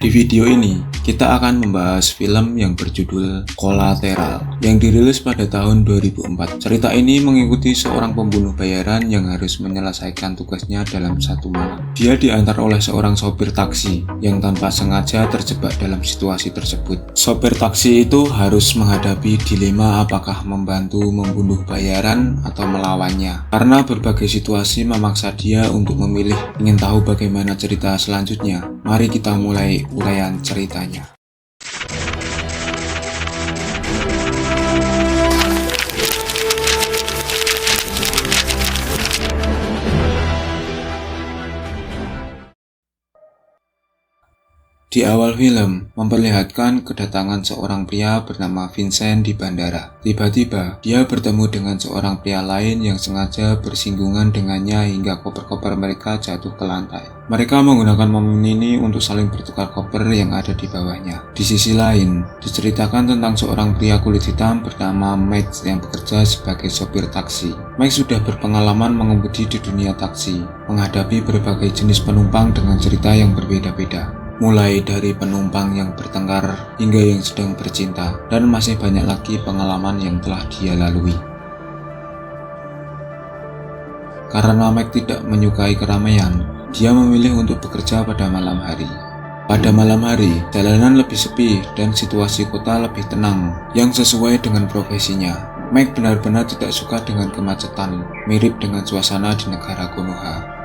Di video ini, kita akan membahas film yang berjudul Collateral yang dirilis pada tahun 2004. Cerita ini mengikuti seorang pembunuh bayaran yang harus menyelesaikan tugasnya dalam satu malam. Dia diantar oleh seorang sopir taksi yang tanpa sengaja terjebak dalam situasi tersebut. Sopir taksi itu harus menghadapi dilema apakah membantu membunuh bayaran atau melawannya. Karena berbagai situasi memaksa dia untuk memilih. Ingin tahu bagaimana cerita selanjutnya? Mari kita mulai uraian ceritanya. Di awal film, memperlihatkan kedatangan seorang pria bernama Vincent di bandara. Tiba-tiba, dia bertemu dengan seorang pria lain yang sengaja bersinggungan dengannya hingga koper-koper mereka jatuh ke lantai. Mereka menggunakan momen ini untuk saling bertukar koper yang ada di bawahnya. Di sisi lain, diceritakan tentang seorang pria kulit hitam bernama Max yang bekerja sebagai sopir taksi. Max sudah berpengalaman mengemudi di dunia taksi, menghadapi berbagai jenis penumpang dengan cerita yang berbeda-beda. Mulai dari penumpang yang bertengkar hingga yang sedang bercinta, dan masih banyak lagi pengalaman yang telah dia lalui. Karena Max tidak menyukai keramaian, dia memilih untuk bekerja pada malam hari. Pada malam hari, jalanan lebih sepi dan situasi kota lebih tenang, yang sesuai dengan profesinya. Max benar-benar tidak suka dengan kemacetan, mirip dengan suasana di negara Konoha.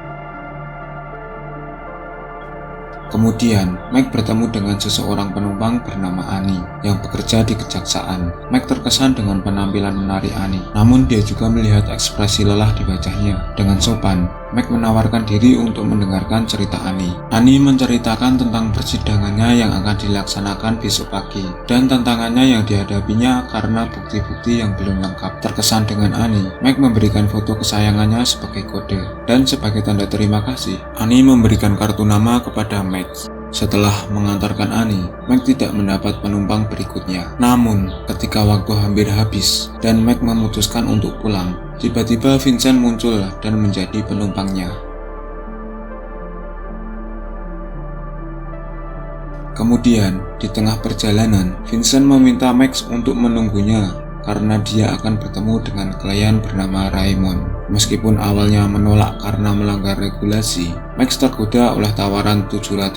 Kemudian, Max bertemu dengan seseorang penumpang bernama Annie yang bekerja di kejaksaan. Max terkesan dengan penampilan menarik Annie, namun dia juga melihat ekspresi lelah di wajahnya. Dengan sopan, Max menawarkan diri untuk mendengarkan cerita Annie. Annie menceritakan tentang persidangannya yang akan dilaksanakan besok pagi dan tantangannya yang dihadapinya karena bukti-bukti yang belum lengkap. Terkesan dengan Annie, Max memberikan foto kesayangannya sebagai kode, dan sebagai tanda terima kasih, Annie memberikan kartu nama kepada Max. Setelah mengantarkan Annie, Max tidak mendapat penumpang berikutnya. Namun, ketika waktu hampir habis dan Max memutuskan untuk pulang, tiba-tiba Vincent muncul dan menjadi penumpangnya. Kemudian, di tengah perjalanan, Vincent meminta Max untuk menunggunya karena dia akan bertemu dengan klien bernama Raymond. Meskipun awalnya menolak karena melanggar regulasi, Max tergoda oleh tawaran $700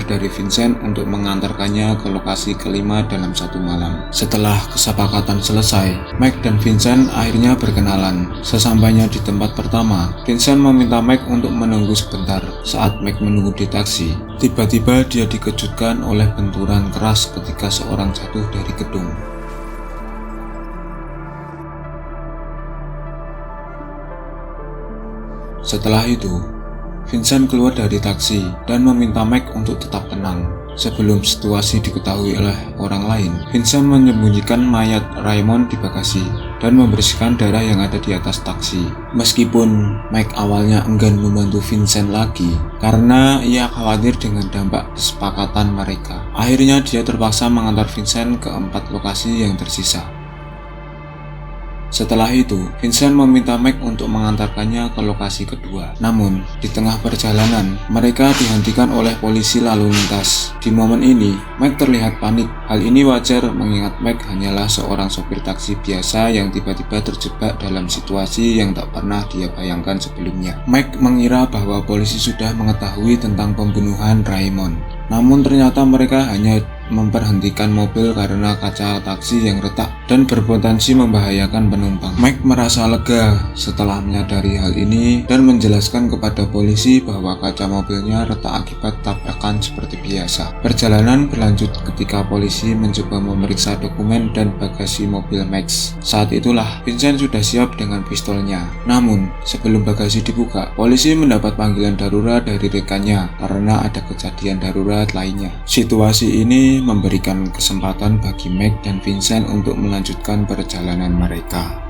dari Vincent untuk mengantarkannya ke lokasi kelima dalam satu malam. Setelah kesepakatan selesai, Max dan Vincent akhirnya berkenalan. Sesampainya di tempat pertama, Vincent meminta Max untuk menunggu sebentar. Saat Max menunggu di taksi, tiba-tiba dia dikejutkan oleh benturan keras ketika seorang jatuh dari gedung. Setelah itu, Vincent keluar dari taksi dan meminta Max untuk tetap tenang. Sebelum situasi diketahui oleh orang lain, Vincent menyembunyikan mayat Raymond di bagasi dan membersihkan darah yang ada di atas taksi. Meskipun Max awalnya enggan membantu Vincent lagi karena ia khawatir dengan dampak kesepakatan mereka, akhirnya dia terpaksa mengantar Vincent ke 4 lokasi yang tersisa. Setelah itu, Vincent meminta Max untuk mengantarkannya ke lokasi kedua. Namun, di tengah perjalanan, mereka dihentikan oleh polisi lalu lintas. Di momen ini, Max terlihat panik. Hal ini wajar mengingat Max hanyalah seorang sopir taksi biasa yang tiba-tiba terjebak dalam situasi yang tak pernah dia bayangkan sebelumnya. Max mengira bahwa polisi sudah mengetahui tentang pembunuhan Raymond. Namun ternyata mereka hanya memberhentikan mobil karena kaca taksi yang retak dan berpotensi membahayakan penumpang. Max merasa lega setelah menyadari hal ini dan menjelaskan kepada polisi bahwa kaca mobilnya retak akibat tabrakan seperti biasa. Perjalanan berlanjut ketika polisi mencoba memeriksa dokumen dan bagasi mobil Max. Saat itulah Vincent sudah siap dengan pistolnya. Namun, sebelum bagasi dibuka, polisi mendapat panggilan darurat dari rekannya karena ada kejadian darurat lainnya. Situasi ini memberikan kesempatan bagi Max dan Vincent untuk melanjutkan perjalanan mereka.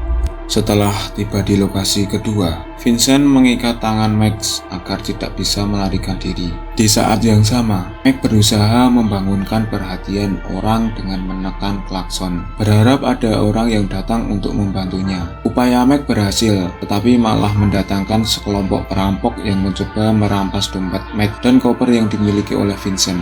Setelah tiba di lokasi kedua, Vincent mengikat tangan Max agar tidak bisa melarikan diri. Di saat yang sama, Max berusaha membangunkan perhatian orang dengan menekan klakson, berharap ada orang yang datang untuk membantunya. Upaya Max berhasil, tetapi malah mendatangkan sekelompok perampok yang mencoba merampas dompet Max dan koper yang dimiliki oleh Vincent.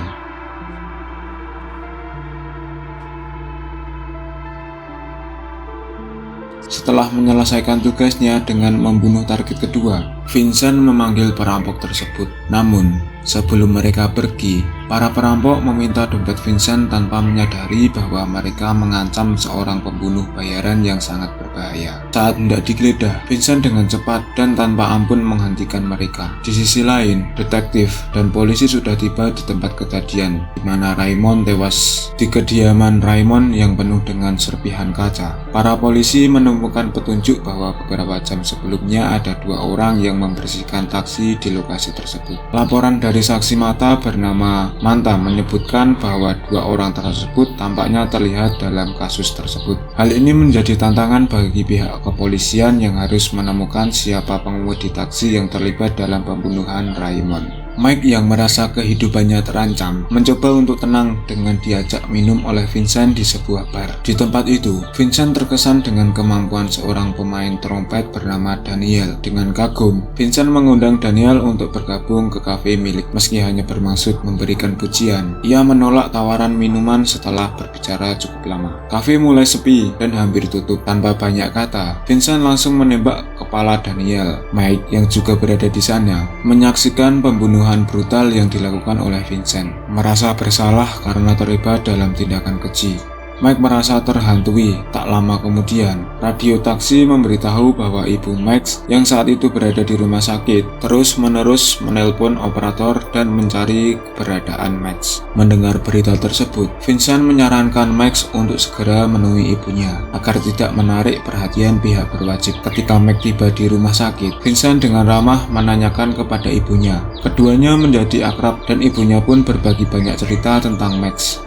Setelah menyelesaikan tugasnya dengan membunuh target kedua, Vincent memanggil perampok tersebut. Namun, sebelum mereka pergi, para perampok meminta dompet Vincent tanpa menyadari bahwa mereka mengancam seorang pembunuh bayaran yang sangat berbahaya. Saat hendak digeledah, Vincent dengan cepat dan tanpa ampun menghentikan mereka. Di sisi lain, detektif dan polisi sudah tiba di tempat kejadian, di mana Raymond tewas. Di kediaman Raymond yang penuh dengan serpihan kaca, para polisi menemukan petunjuk bahwa beberapa jam sebelumnya ada 2 orang yang membersihkan taksi di lokasi tersebut. Laporan dari saksi mata bernama Manta menyebutkan bahwa 2 orang tersebut tampaknya terlihat dalam kasus tersebut. Hal ini menjadi tantangan bagi pihak kepolisian yang harus menemukan siapa pengemudi taksi yang terlibat dalam pembunuhan Raymond. Mike yang merasa kehidupannya terancam mencoba untuk tenang dengan diajak minum oleh Vincent di sebuah bar. Di tempat itu, Vincent terkesan dengan kemampuan seorang pemain trompet bernama Daniel. Dengan kagum, Vincent mengundang Daniel untuk bergabung ke kafe milik. Meski hanya bermaksud memberikan pujian, ia menolak tawaran minuman setelah berbicara cukup lama. Kafe mulai sepi dan hampir tutup. Tanpa banyak kata, Vincent langsung menembak kepala Daniel. Mike yang juga berada di sana menyaksikan pembunuhan brutal yang dilakukan oleh Vincent, merasa bersalah karena terlibat dalam tindakan keji. Mike merasa terhantui. Tak lama kemudian, radio taksi memberitahu bahwa ibu Max yang saat itu berada di rumah sakit terus-menerus menelpon operator dan mencari keberadaan Max. Mendengar berita tersebut, Vincent menyarankan Max untuk segera menemui ibunya agar tidak menarik perhatian pihak berwajib. Ketika Max tiba di rumah sakit, Vincent dengan ramah menanyakan kepada ibunya. Keduanya menjadi akrab dan ibunya pun berbagi banyak cerita tentang Max.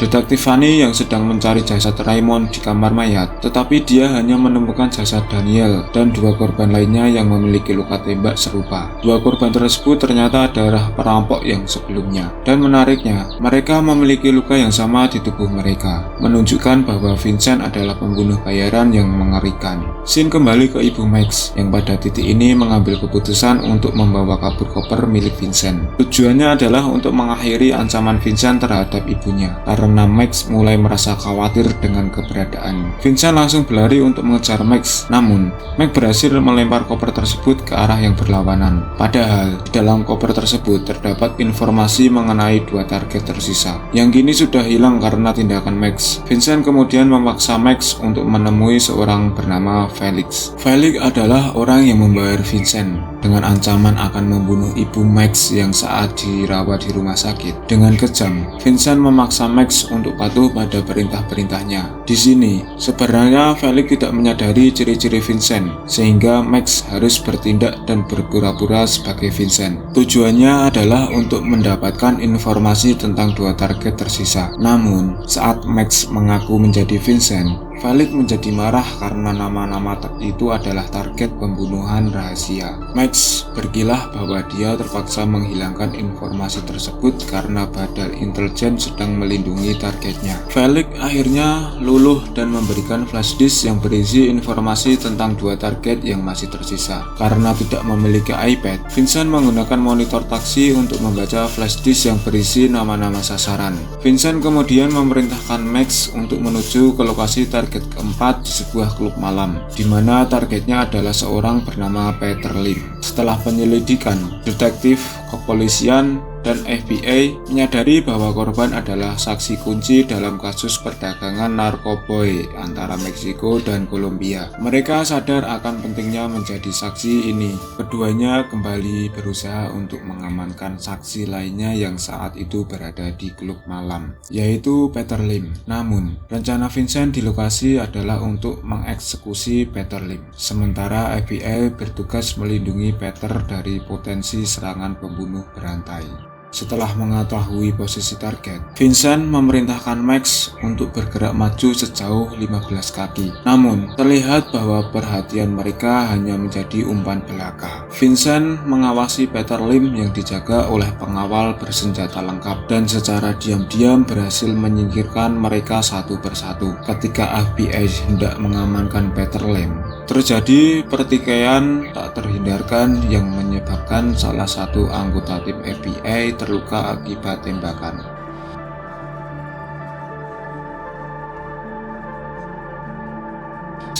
Detektif Fanny yang sedang mencari jasad Raymond di kamar mayat, tetapi dia hanya menemukan jasad Daniel dan 2 korban lainnya yang memiliki luka tembak serupa. 2 korban tersebut ternyata adalah perampok yang sebelumnya, dan menariknya, mereka memiliki luka yang sama di tubuh mereka, menunjukkan bahwa Vincent adalah pembunuh bayaran yang mengerikan. Scene kembali ke ibu Max, yang pada titik ini mengambil keputusan untuk membawa kabur koper milik Vincent. Tujuannya adalah untuk mengakhiri ancaman Vincent terhadap ibunya, karena Max mulai merasa khawatir dengan keberadaan. Vincent langsung berlari untuk mengejar Max, namun Max berhasil melempar koper tersebut ke arah yang berlawanan. Padahal di dalam koper tersebut terdapat informasi mengenai 2 target tersisa yang kini sudah hilang karena tindakan Max. Vincent kemudian memaksa Max untuk menemui seorang bernama Felix. Felix adalah orang yang membayar Vincent dengan ancaman akan membunuh ibu Max yang saat dirawat di rumah sakit. Dengan kejam, Vincent memaksa Max untuk patuh pada perintah-perintahnya. Di sini, sebenarnya Felix tidak menyadari ciri-ciri Vincent, sehingga Max harus bertindak dan berpura-pura sebagai Vincent. Tujuannya adalah untuk mendapatkan informasi tentang 2 target tersisa. Namun, saat Max mengaku menjadi Vincent, Felix menjadi marah karena nama-nama itu adalah target pembunuhan rahasia. Max berkilah bahwa dia terpaksa menghilangkan informasi tersebut karena Badan Intelijen sedang melindungi targetnya. Felix akhirnya luluh dan memberikan flash disk yang berisi informasi tentang 2 target yang masih tersisa. Karena tidak memiliki iPad, Vincent menggunakan monitor taksi untuk membaca flash disk yang berisi nama-nama sasaran. Vincent kemudian memerintahkan Max untuk menuju ke lokasi target keempat di sebuah klub malam, di mana targetnya adalah seorang bernama Peter Lim. Setelah penyelidikan, detektif kepolisian dan FBI menyadari bahwa korban adalah saksi kunci dalam kasus perdagangan narkoba antara Meksiko dan Kolombia. Mereka sadar akan pentingnya menjadi saksi ini. Keduanya kembali berusaha untuk mengamankan saksi lainnya yang saat itu berada di klub malam, yaitu Peter Lim. Namun, rencana Vincent di lokasi adalah untuk mengeksekusi Peter Lim, sementara FBI bertugas melindungi Peter dari potensi serangan pembunuh berantai. Setelah mengetahui posisi target, Vincent memerintahkan Max untuk bergerak maju sejauh 15 kaki. Namun, terlihat bahwa perhatian mereka hanya menjadi umpan belaka. Vincent mengawasi Peter Lim yang dijaga oleh pengawal bersenjata lengkap dan secara diam-diam berhasil menyingkirkan mereka satu persatu. Ketika FBI hendak mengamankan Peter Lim, terjadi pertikaian tak terhindarkan yang menyebabkan salah satu anggota tim FBI terluka akibat tembakan.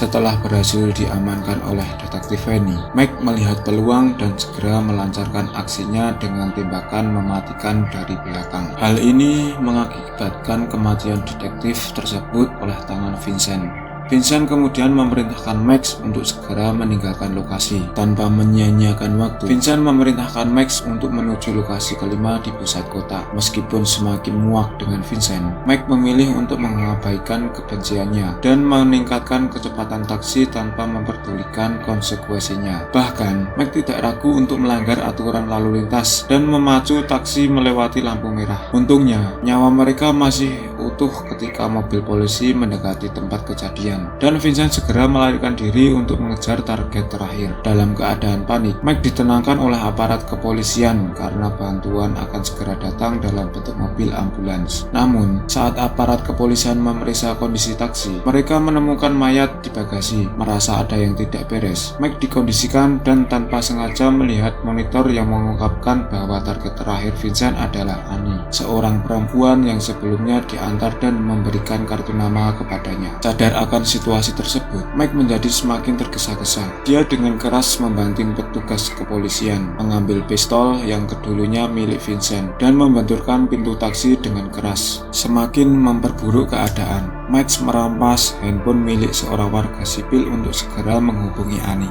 Setelah berhasil diamankan oleh detektif Fanny, Mike melihat peluang dan segera melancarkan aksinya dengan tembakan mematikan dari belakang. Hal ini mengakibatkan kematian detektif tersebut oleh tangan Vincent. Vincent kemudian memerintahkan Max untuk segera meninggalkan lokasi. Tanpa menyia-nyiakan waktu, Vincent memerintahkan Max untuk menuju lokasi kelima di pusat kota. Meskipun semakin muak dengan Vincent, Mike memilih untuk mengabaikan kebenciannya dan meningkatkan kecepatan taksi tanpa memperdulikan konsekuensinya. Bahkan, Mike tidak ragu untuk melanggar aturan lalu lintas dan memacu taksi melewati lampu merah. Untungnya, nyawa mereka masih utuh ketika mobil polisi mendekati tempat kejadian. Dan Vincent segera melarikan diri untuk mengejar target terakhir. Dalam keadaan panik, Mike ditenangkan oleh aparat kepolisian karena bantuan akan segera datang dalam bentuk mobil ambulans. Namun, saat aparat kepolisian memeriksa kondisi taksi, mereka menemukan mayat di bagasi. Merasa ada yang tidak beres, Mike dikondisikan dan tanpa sengaja melihat monitor yang mengungkapkan bahwa target terakhir Vincent adalah Annie, seorang perempuan yang sebelumnya diantar dan memberikan kartu nama kepadanya. Sadar akan situasi tersebut, Mike menjadi semakin tergesa-gesa. Dia dengan keras membanting petugas kepolisian, mengambil pistol yang kedulunya milik Vincent, dan membenturkan pintu taksi dengan keras. Semakin memperburuk keadaan, Mike merampas handphone milik seorang warga sipil untuk segera menghubungi Annie.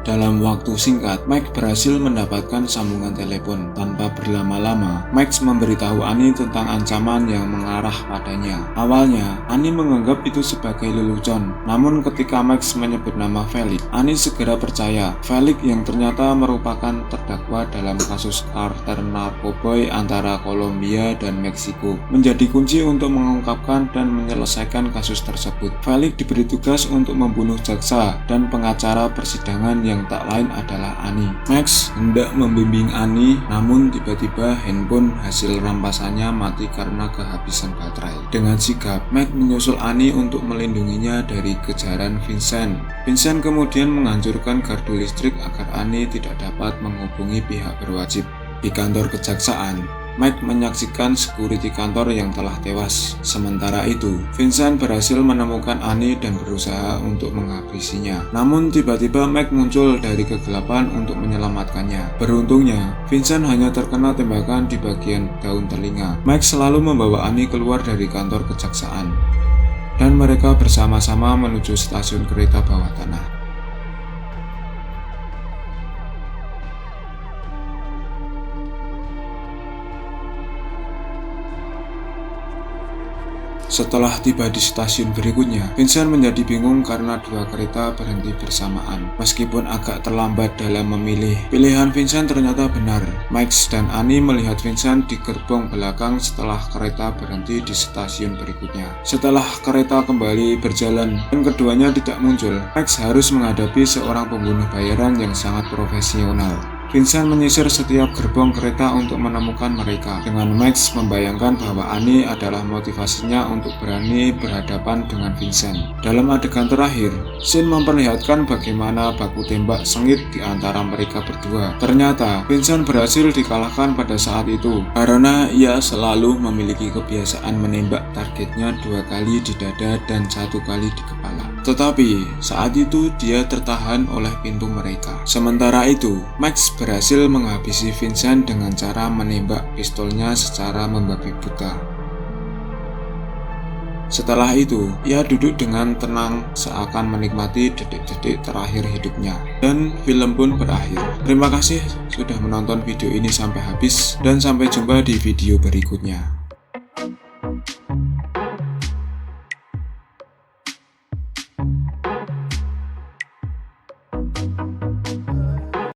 Dalam waktu singkat, Mike berhasil mendapatkan sambungan telepon. Tanpa berlama-lama, Mike memberitahu Annie tentang ancaman yang mengarah padanya. Awalnya, Annie menganggap itu sebagai lelucon. Namun ketika Mike menyebut nama Felix, Annie segera percaya. Felix yang ternyata merupakan terdakwa dalam kasus kartel narkoboy antara Kolombia dan Meksiko, menjadi kunci untuk mengungkapkan dan menyelesaikan kasus tersebut. Felix diberi tugas untuk membunuh jaksa dan pengacara persidangan yang tak lain adalah Annie. Max hendak membimbing Annie, namun tiba-tiba handphone hasil rampasannya mati karena kehabisan baterai. Dengan sigap, Max menyusul Annie untuk melindunginya dari kejaran Vincent. Vincent kemudian menghancurkan gardu listrik agar Annie tidak dapat menghubungi pihak berwajib. Di kantor kejaksaan, Mike menyaksikan security kantor yang telah tewas. Sementara itu, Vincent berhasil menemukan Annie dan berusaha untuk menghabisinya. Namun tiba-tiba Mike muncul dari kegelapan untuk menyelamatkannya. Beruntungnya, Vincent hanya terkena tembakan di bagian daun telinga. Mike selalu membawa Annie keluar dari kantor kejaksaan, dan mereka bersama-sama menuju stasiun kereta bawah tanah. Setelah tiba di stasiun berikutnya, Vincent menjadi bingung karena dua kereta berhenti bersamaan. Meskipun agak terlambat dalam memilih, pilihan Vincent ternyata benar. Mike dan Annie melihat Vincent di gerbong belakang setelah kereta berhenti di stasiun berikutnya. Setelah kereta kembali berjalan dan keduanya tidak muncul, Mike harus menghadapi seorang pembunuh bayaran yang sangat profesional. Vincent menyisir setiap gerbong kereta untuk menemukan mereka, dengan Max membayangkan bahwa Annie adalah motivasinya untuk berani berhadapan dengan Vincent. Dalam adegan terakhir, scene memperlihatkan bagaimana baku tembak sengit di antara mereka berdua. Ternyata, Vincent berhasil dikalahkan pada saat itu, karena ia selalu memiliki kebiasaan menembak targetnya 2 kali di dada dan 1 kali di kepala. Tetapi, saat itu dia tertahan oleh pintu mereka. Sementara itu, Max berhasil menghabisi Vincent dengan cara menembak pistolnya secara membabi buta. Setelah itu, ia duduk dengan tenang seakan menikmati detik-detik terakhir hidupnya. Dan film pun berakhir. Terima kasih sudah menonton video ini sampai habis, dan sampai jumpa di video berikutnya.